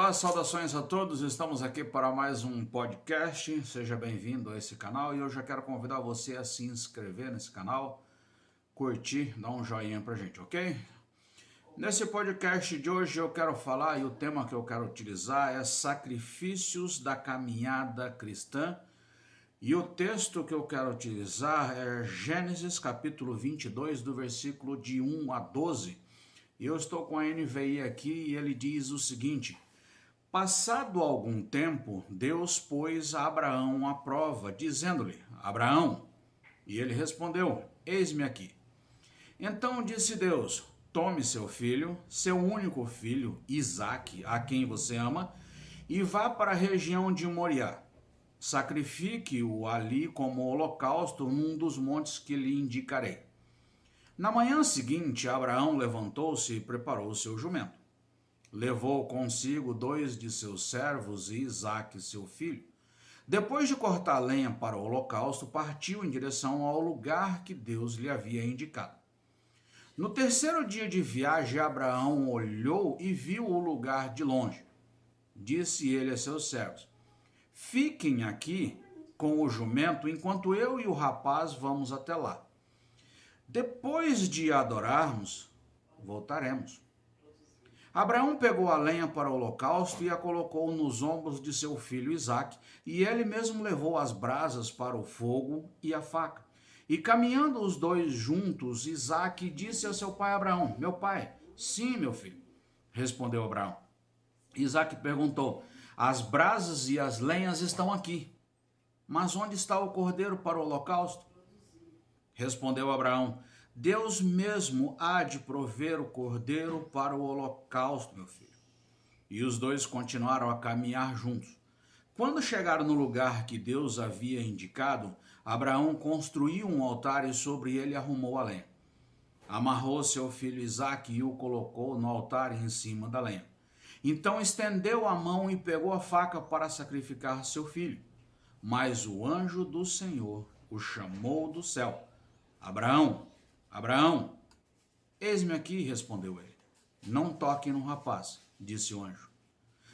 Olá, saudações a todos, estamos aqui para mais um podcast, seja bem-vindo a esse canal e eu já quero convidar você a se inscrever nesse canal, curtir, dar um joinha pra gente, ok? Nesse podcast de hoje eu quero falar e o tema que eu quero utilizar é sacrifícios da caminhada cristã e o texto que eu quero utilizar é Gênesis capítulo 22 do versículo de 1 a 12 e eu estou com a NVI aqui e ele diz o seguinte: passado algum tempo, Deus pôs a Abraão à prova, dizendo-lhe: Abraão, e ele respondeu: eis-me aqui. Então disse Deus: tome seu filho, seu único filho, Isaque, a quem você ama, e vá para a região de Moriá. Sacrifique-o ali como holocausto num dos montes que lhe indicarei. Na manhã seguinte, Abraão levantou-se e preparou seu jumento. Levou consigo 2 de seus servos e Isaque, seu filho. Depois de cortar lenha para o holocausto, partiu em direção ao lugar que Deus lhe havia indicado. No terceiro dia de viagem, Abraão olhou e viu o lugar de longe. Disse ele a seus servos: fiquem aqui com o jumento enquanto eu e o rapaz vamos até lá. Depois de adorarmos, voltaremos. Abraão pegou a lenha para o holocausto e a colocou nos ombros de seu filho Isaque, e ele mesmo levou as brasas para o fogo e a faca. E caminhando os dois juntos, Isaque disse a seu pai Abraão: meu pai. Sim, meu filho, respondeu Abraão. Isaque perguntou: as brasas e as lenhas estão aqui, mas onde está o cordeiro para o holocausto? Respondeu Abraão: Deus mesmo há de prover o cordeiro para o holocausto, meu filho. E os dois continuaram a caminhar juntos. Quando chegaram no lugar que Deus havia indicado, Abraão construiu um altar e sobre ele arrumou a lenha. Amarrou seu filho Isaque e o colocou no altar em cima da lenha. Então estendeu a mão e pegou a faca para sacrificar seu filho. Mas o anjo do Senhor o chamou do céu: Abraão, Abraão. Eis-me aqui, respondeu ele. Não toque no rapaz, disse o anjo.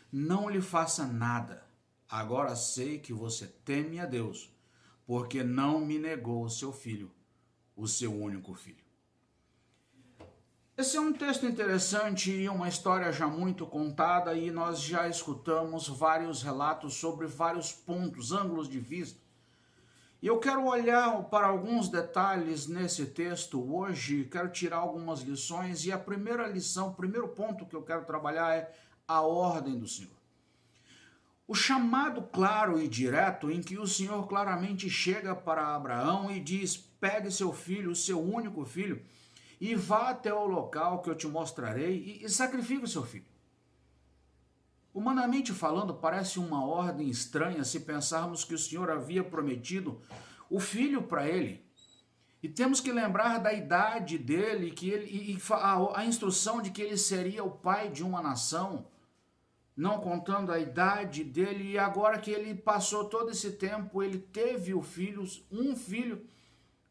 Não lhe faça nada. Agora sei que você teme a Deus, porque não me negou o seu filho, o seu único filho. Esse é um texto interessante e uma história já muito contada, e nós já escutamos vários relatos sobre vários pontos, ângulos de vista. E eu quero olhar para alguns detalhes nesse texto hoje, quero tirar algumas lições, e a primeira lição, o primeiro ponto que eu quero trabalhar é a ordem do Senhor. O chamado claro e direto em que o Senhor claramente chega para Abraão e diz: pegue seu filho, o seu único filho, e vá até o local que eu te mostrarei e sacrifique o seu filho. Humanamente falando, parece uma ordem estranha se pensarmos que o Senhor havia prometido o filho para ele. E temos que lembrar da idade dele, a instrução de que ele seria o pai de uma nação, não contando a idade dele. E agora que ele passou todo esse tempo, ele teve um filho,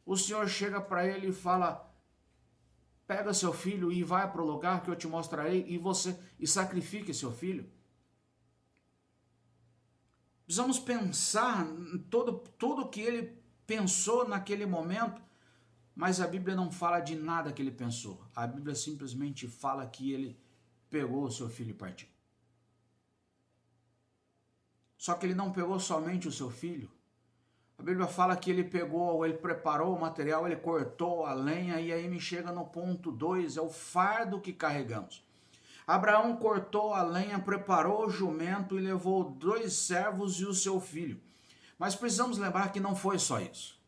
o Senhor chega para ele e fala: pega seu filho e vai para o lugar que eu te mostrarei e sacrifique seu filho. Precisamos pensar em tudo que ele pensou naquele momento, mas a Bíblia não fala de nada que ele pensou. A Bíblia simplesmente fala que ele pegou o seu filho e partiu. Só que ele não pegou somente o seu filho. A Bíblia fala que ele preparou o material, ele cortou a lenha, e aí me chega no ponto 2, é o fardo que carregamos. Abraão cortou a lenha, preparou o jumento e levou 2 servos e o seu filho. Mas precisamos lembrar que não foi só isso.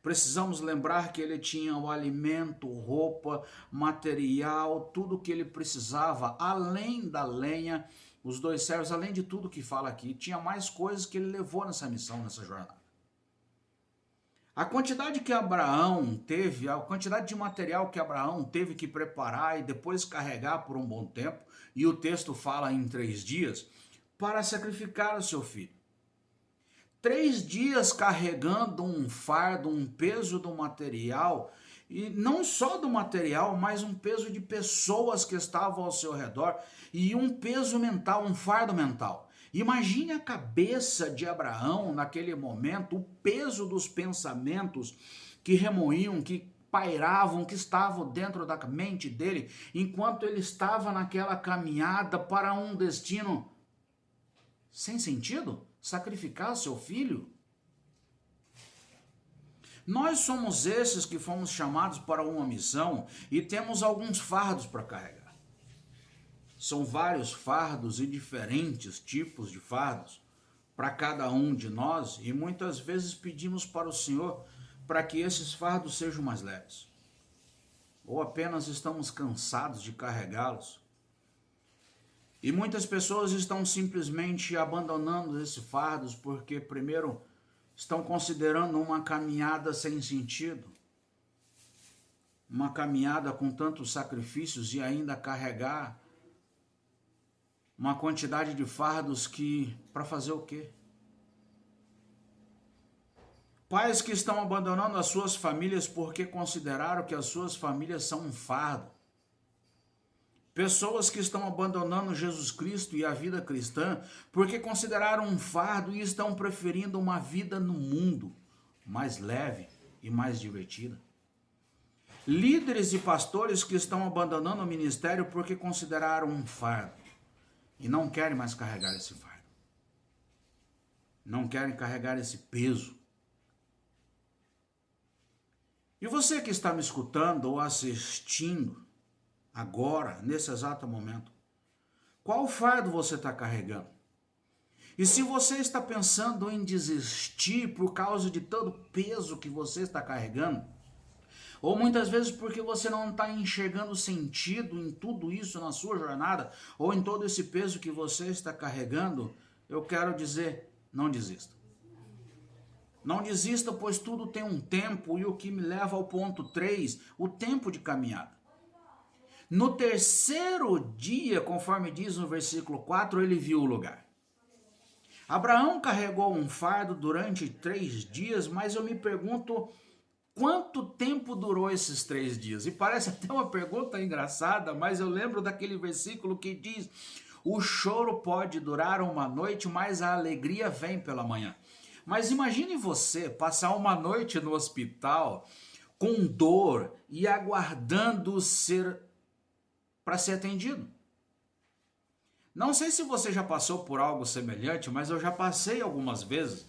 Precisamos lembrar que ele tinha o alimento, roupa, material, tudo que ele precisava, além da lenha, os 2 servos, além de tudo que fala aqui, tinha mais coisas que ele levou nessa missão, nessa jornada. A quantidade que Abraão teve, a quantidade de material que Abraão teve que preparar e depois carregar por um bom tempo, e o texto fala em 3 dias, para sacrificar o seu filho. 3 dias carregando um fardo, um peso do material, E não só do material, mas um peso de pessoas que estavam ao seu redor e um peso mental, um fardo mental. Imagine a cabeça de Abraão naquele momento, o peso dos pensamentos que remoíam, que pairavam, que estavam dentro da mente dele, enquanto ele estava naquela caminhada para um destino sem sentido? Sacrificar seu filho? Nós somos esses que fomos chamados para uma missão e temos alguns fardos para carregar. São vários fardos e diferentes tipos de fardos para cada um de nós, e muitas vezes pedimos para o Senhor para que esses fardos sejam mais leves. Ou apenas estamos cansados de carregá-los. E muitas pessoas estão simplesmente abandonando esses fardos porque, primeiro, estão considerando uma caminhada sem sentido, uma caminhada com tantos sacrifícios e ainda carregar uma quantidade de fardos que, para fazer o quê? Pais que estão abandonando as suas famílias porque consideraram que as suas famílias são um fardo. Pessoas que estão abandonando Jesus Cristo e a vida cristã porque consideraram um fardo e estão preferindo uma vida no mundo mais leve e mais divertida. Líderes e pastores que estão abandonando o ministério porque consideraram um fardo e não querem mais carregar esse fardo. Não querem carregar esse peso. E você que está me escutando ou assistindo agora, nesse exato momento, qual fardo você está carregando? E se você está pensando em desistir por causa de todo o peso que você está carregando, ou muitas vezes porque você não está enxergando sentido em tudo isso na sua jornada, ou em todo esse peso que você está carregando, eu quero dizer, não desista. Não desista, pois tudo tem um tempo, e o que me leva ao ponto 3, o tempo de caminhada. No terceiro dia, conforme diz no versículo 4, ele viu o lugar. Abraão carregou um fardo durante 3 dias, mas eu me pergunto quanto tempo durou esses 3 dias? E parece até uma pergunta engraçada, mas eu lembro daquele versículo que diz: o choro pode durar uma noite, mas a alegria vem pela manhã. Mas imagine você passar uma noite no hospital com dor e aguardando para ser atendido. Não sei se você já passou por algo semelhante, mas eu já passei algumas vezes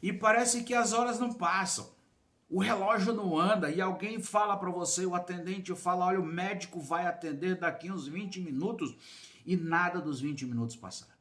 e parece que as horas não passam. O relógio não anda e alguém fala para você, o atendente fala, olha, o médico vai atender daqui uns 20 minutos e nada dos 20 minutos passaram.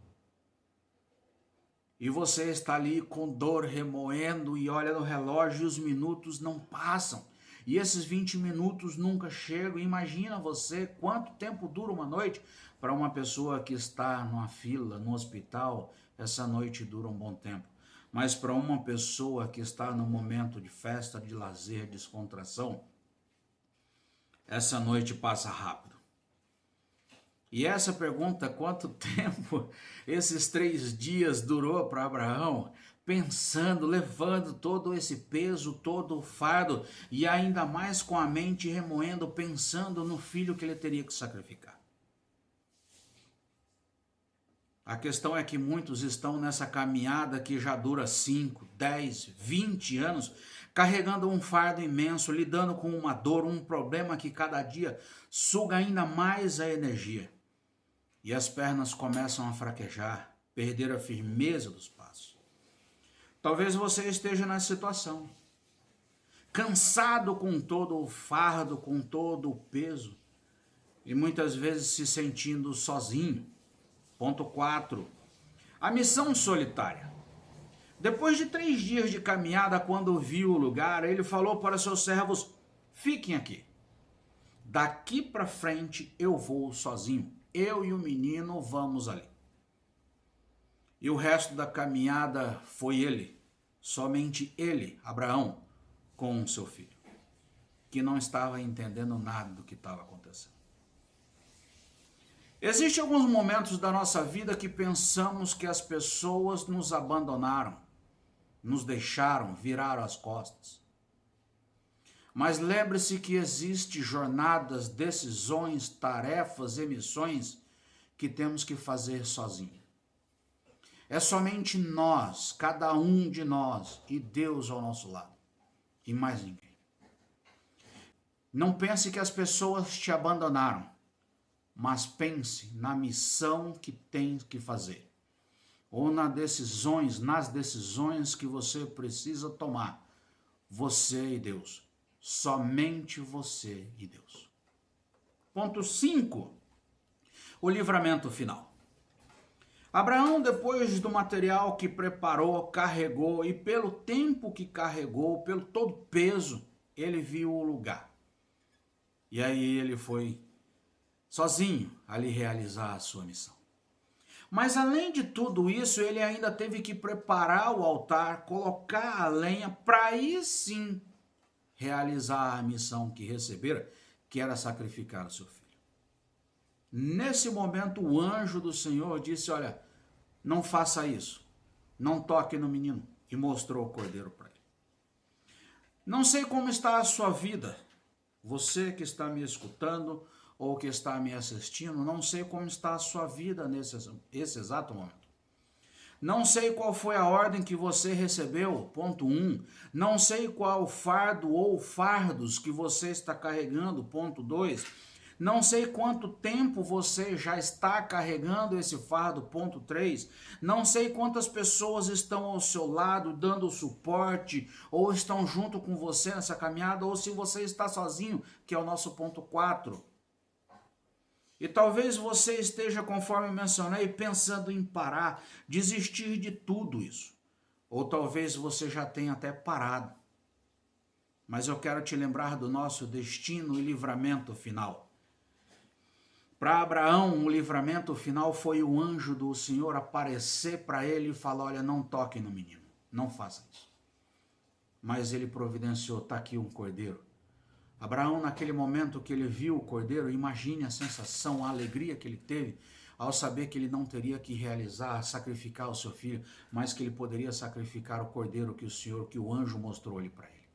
E você está ali com dor remoendo e olha no relógio e os minutos não passam. E esses 20 minutos nunca chegam. Imagina você quanto tempo dura uma noite. Para uma pessoa que está numa fila, no hospital, essa noite dura um bom tempo. Mas para uma pessoa que está no momento de festa, de lazer, descontração, essa noite passa rápido. E essa pergunta, quanto tempo esses 3 dias durou para Abraão? Pensando, levando todo esse peso, todo o fardo, e ainda mais com a mente remoendo, pensando no filho que ele teria que sacrificar. A questão é que muitos estão nessa caminhada que já dura 5, 10, 20 anos, carregando um fardo imenso, lidando com uma dor, um problema que cada dia suga ainda mais a energia. E as pernas começam a fraquejar, perder a firmeza dos passos. Talvez você esteja nessa situação, cansado com todo o fardo, com todo o peso, e muitas vezes se sentindo sozinho. Ponto 4. A missão solitária. Depois de 3 dias de caminhada, quando viu o lugar, ele falou para seus servos, fiquem aqui. Daqui para frente eu vou sozinho. Eu e o menino vamos ali. E o resto da caminhada foi ele, somente ele, Abraão, com o seu filho, que não estava entendendo nada do que estava acontecendo. Existem alguns momentos da nossa vida que pensamos que as pessoas nos abandonaram, nos deixaram, viraram as costas. Mas lembre-se que existem jornadas, decisões, tarefas e missões que temos que fazer sozinho. É somente nós, cada um de nós, e Deus ao nosso lado, e mais ninguém. Não pense que as pessoas te abandonaram, mas pense na missão que tem que fazer, ou nas decisões que você precisa tomar, você e Deus, somente você e Deus. Ponto 5, o livramento final. Abraão, depois do material que preparou, carregou, e pelo tempo que carregou, pelo todo o peso, ele viu o lugar. E aí ele foi sozinho ali realizar a sua missão. Mas além de tudo isso, ele ainda teve que preparar o altar, colocar a lenha, para aí sim realizar a missão que recebera, que era sacrificar o seu filho. Nesse momento, o anjo do Senhor disse: olha, não faça isso, não toque no menino, e mostrou o cordeiro para ele. Não sei como está a sua vida, você que está me escutando ou que está me assistindo, não sei como está a sua vida nesse exato momento. Não sei qual foi a ordem que você recebeu, ponto 1. Não sei qual fardo ou fardos que você está carregando, ponto 2. Não sei quanto tempo você já está carregando esse fardo, ponto 3. Não sei quantas pessoas estão ao seu lado dando suporte ou estão junto com você nessa caminhada, ou se você está sozinho, que é o nosso ponto 4. E talvez você esteja, conforme mencionei, pensando em parar, desistir de tudo isso. Ou talvez você já tenha até parado. Mas eu quero te lembrar do nosso destino e livramento final. Para Abraão, o livramento final foi o anjo do Senhor aparecer para ele e falar: olha, não toque no menino, não faça isso. Mas ele providenciou, está aqui um cordeiro. Abraão, naquele momento que ele viu o cordeiro, imagine a sensação, a alegria que ele teve ao saber que ele não teria que sacrificar o seu filho, mas que ele poderia sacrificar o cordeiro que o anjo mostrou-lhe para ele.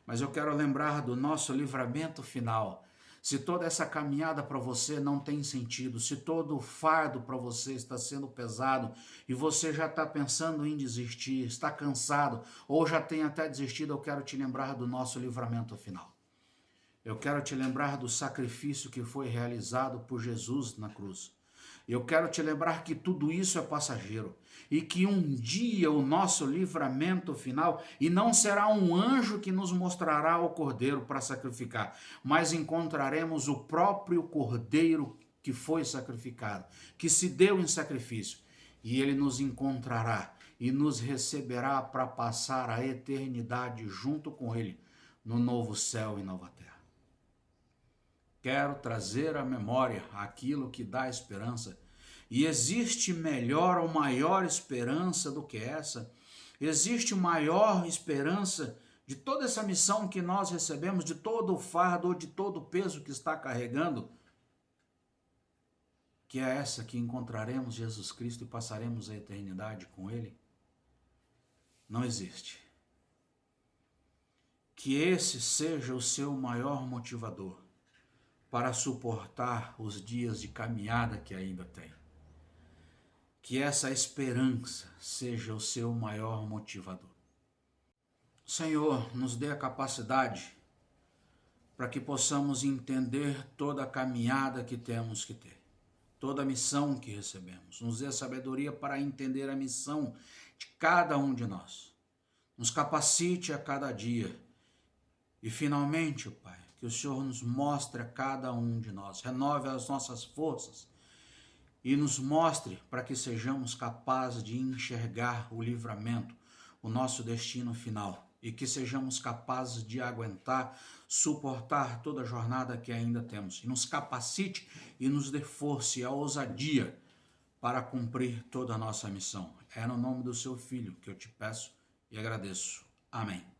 Mas eu quero lembrar do nosso livramento final. Se toda essa caminhada para você não tem sentido, se todo o fardo para você está sendo pesado e você já está pensando em desistir, está cansado ou já tem até desistido, eu quero te lembrar do nosso livramento final. Eu quero te lembrar do sacrifício que foi realizado por Jesus na cruz. Eu quero te lembrar que tudo isso é passageiro e que um dia o nosso livramento final, e não será um anjo que nos mostrará o cordeiro para sacrificar, mas encontraremos o próprio cordeiro que foi sacrificado, que se deu em sacrifício, e ele nos encontrará e nos receberá para passar a eternidade junto com ele no novo céu e nova terra. Quero trazer à memória aquilo que dá esperança. E existe melhor ou maior esperança do que essa? Existe maior esperança de toda essa missão que nós recebemos, de todo o fardo ou de todo o peso que está carregando? Que é essa que encontraremos Jesus Cristo e passaremos a eternidade com Ele? Não existe. Que esse seja o seu maior motivador para suportar os dias de caminhada que ainda tem. Que essa esperança seja o seu maior motivador. Senhor, nos dê a capacidade para que possamos entender toda a caminhada que temos que ter, toda a missão que recebemos. Nos dê a sabedoria para entender a missão de cada um de nós. Nos capacite a cada dia. E finalmente, Pai, que o Senhor nos mostre a cada um de nós, renove as nossas forças e nos mostre para que sejamos capazes de enxergar o livramento, o nosso destino final, e que sejamos capazes de aguentar, suportar toda a jornada que ainda temos. E nos capacite e nos dê força e a ousadia para cumprir toda a nossa missão. É no nome do seu Filho que eu te peço e agradeço. Amém.